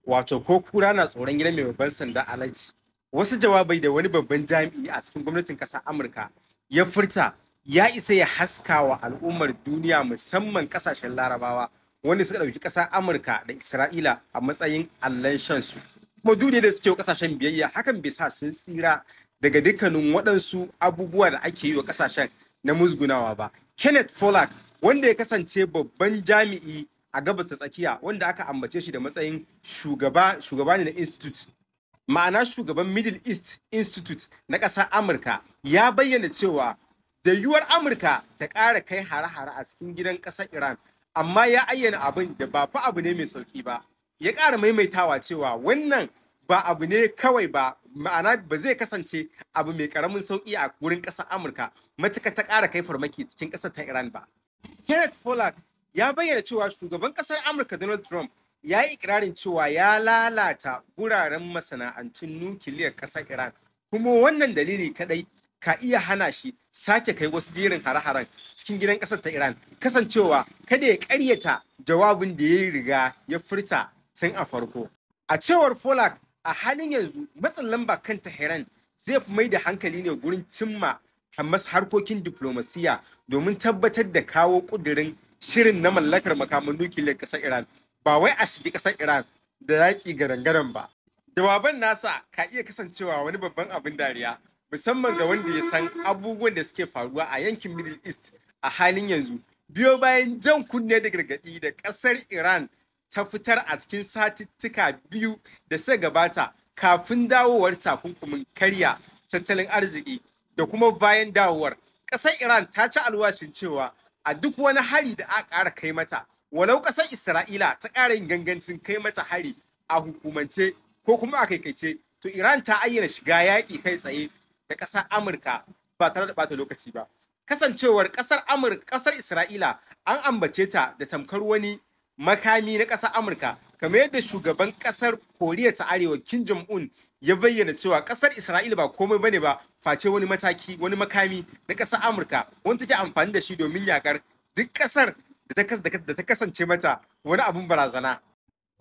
Wato ko kura na tsoron gidan mai babban sanda alaji. Wasu jawabai da wani babban jami'i a cikin gwamnatin ƙasar Amurka ya furta ya isa ya haska wa al'ummar duniya musamman ƙasashen Larabawa wanda suka ɗauki ƙasar Amurka da Isra'ila a matsayin allon shansu. Kuma duk da suke wa ƙasashen biyayya hakan bai sa sun tsira daga dukkanin waɗansu abubuwa da ake yi wa ƙasashen na musgunawa ba. Kenneth Pollack wanda ya kasance babban jami'i a gabas ta tsakiya wanda aka ambace shi da matsayin shugaba ne na institute ma'ana shugaban Middle East Institute na ƙasar Amurka ya bayyana cewa da yiwuwar Amurka ta ƙara kai hare-hare a cikin gidan ƙasar Iran, amma ya ayyana abin da ba fa abu ne mai sauƙi ba. Ya ƙara maimaitawa cewa wannan ba abu ne kawai ba, ma'ana ba zai kasance abu mai ƙaramin sauƙi a wurin ƙasar Amurka matuƙa ta ƙara kai farmaki cikin ƙasar ta Iran ba. Kenneth Pollack ya bayyana cewa shugaban ƙasar Amurka Donald Trump ya yi ikirarin cewa ya lalata guraren masana'antun nukiliyar ƙasar Iran, kuma wannan dalili kadai ka iya hana shi sake kai wasu jerin hare-haren cikin gidan ƙasar ta Iran, kasancewa kada ya ƙaryata jawabin da ya riga ya furta tun a farko. A cewar Pollack, a halin yanzu matsin lamba kan Tehran zai fi mai da hankali ne gurin cimma harkokin diplomasiya domin tabbatar da kawo ƙudurin shirin na mallakar makaman nukiliyar ƙasar Iran, ba wai a shigi ƙasar Iran da yaƙi gadan-gadan ba. Jawaban nasa ka iya kasancewa wani babban abin dariya, musamman ga wanda ya san abubuwan da suke faruwa a yankin Middle East a halin yanzu, biyo bayan jan kunne da gargaɗi da ƙasar Iran ta fitar a cikin satuttuka biyu da suka gabata kafin dawowar takunkumin karya tattalin arziki da kuma bayan dawowar. Ƙasar Iran ta ci alwashin cewa a duk wani hari da aka ƙara kai mata, walau ƙasar Isra'ila ta ƙara yin gangancin kai mata hari a hukumance ko kuma a kaikaice, to Iran ta ayyana shiga yaƙi kai tsaye da ƙasar Amurka ba tare da ɓata lokaci ba. Kasancewar ƙasar Isra'ila an ambace ta da tamkar wani makami na ƙasar Amurka, kamar yadda shugaban ƙasar Koriya ta Arewa Kim Jong-un ya bayyana cewa ƙasar Isra'ila ba komai bane ba face wani makami na ƙasar Amurka wanda take amfani da shi domin yakar duk ƙasar da ta kasance mata wani abun barazana.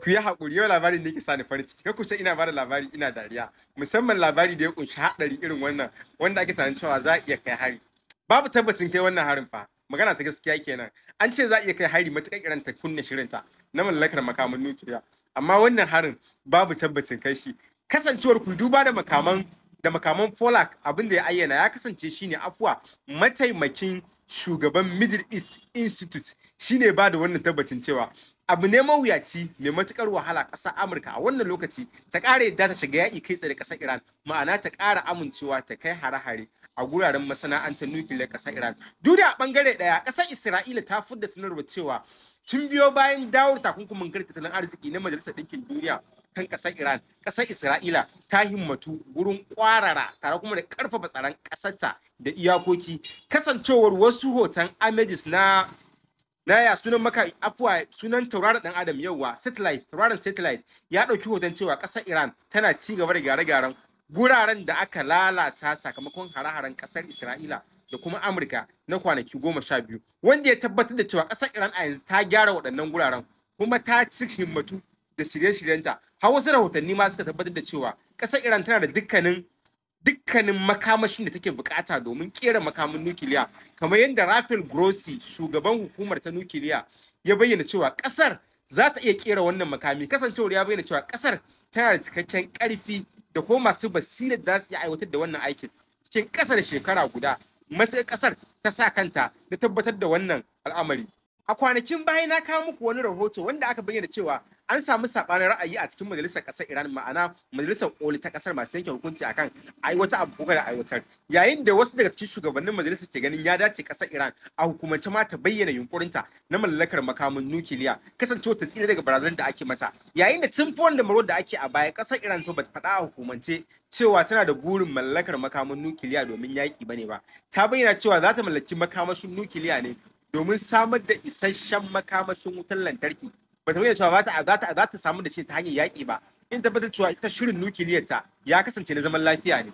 Ku yi haƙuri, yau labarin da yake sani farin ciki, kar ku ce ina bada labari ina dariya, musamman labari da ya kunshi haɗari irin wannan wanda ake tunanin cewa za a iya kai hari. Babu tabbacin kai wannan harin fa, magana ta gaskiya kenan. An ce za a iya kai hari matuƙar Iran ta kunna shirinta na mallakar makaman nukiliya, amma wannan harin babu tabbacin kai shi. Kasancewar ku duba da makaman Pollack, abin da ya ayyana ya kasance shine afuwa mataimakin shugaban Middle East Institute shine ba da wannan tabbacin cewa abu ne mawuyaci mai matukar wahala ƙasar Amurka a wannan lokaci ta ƙara yadda ta shiga yaƙi kai tsaye da ƙasar Iran, ma'ana ta ƙara amincewa ta kai hare-hare a guraren masana'antar nukiliyar ƙasar Iran. Duk da a ɓangare ɗaya ƙasar Isra'ila ta fidda sanarwar cewa tun biyo bayan dawowar takunkumin karya tattalin arziki na Majalisar Ɗinkin Duniya kan ƙasar Iran, ƙasar Isra'ila ta himmatu gurin ƙwarara tare kuma da ƙarfafa tsaron ƙasarta da iyakoki. Kasancewar wasu hoton images na sunan tauraron dan adam yauwa tauraron satellite ya ɗauki hoton cewa ƙasar Iran tana ci gaba da gyare-gyaren guraren da aka lalata sakamakon hare-haren ƙasar Isra'ila da kuma Amurka na kwanaki 12, wanda ya tabbatar da cewa ƙasar Iran a yanzu ta gyara waɗannan guraren kuma ta ci himmatu da shirye-shiryenta. Har wasu rahotanni ma suka tabbatar da cewa ƙasar Iran tana da dukkanin makamashin da take bukata domin kera makamin nukiliya, kamar yadda Rafael Grossi, shugaban hukumar ta nukiliya, ya bayyana cewa ƙasar za ta iya kera wannan makami, kasancewar ya bayyana cewa ƙasar tana da cikakken ƙarfi da kuma masu basirar da za su iya aiwatar da wannan aikin cikin ƙasa da shekara guda, matuƙar ƙasar ta sa kanta da tabbatar da wannan al'amari. A kwanakin baya na kawo muku wani rahoto wanda aka bayyana cewa an samu saɓanin ra'ayi a cikin majalisar ƙasar Iran, ma'ana majalisar koli ta ƙasar masu yanke hukunci akan aiwata abu ko da aiwatar, yayin da wasu daga cikin shugabannin majalisar ke ganin ya dace ƙasar Iran a hukumance ma ta bayyana yunkurinta na mallakar makamin nukiliya, kasancewa ta tsira daga barazanar da ake mata, yayin da tun da maro da ake a baya ƙasar Iran fa bata faɗa a hukumance cewa tana da burin mallakar makamin nukiliya domin yaƙi bane ba, ta bayyana cewa za ta mallaki makamashin nukiliya ne domin samar da isasshen makamashin wutar lantarki, ba ta bayyana cewa za ta samu da shi ta hanyar yaƙi ba, in tabbatar cewa ita shirin nukiliyar ta ya kasance na zaman lafiya ne.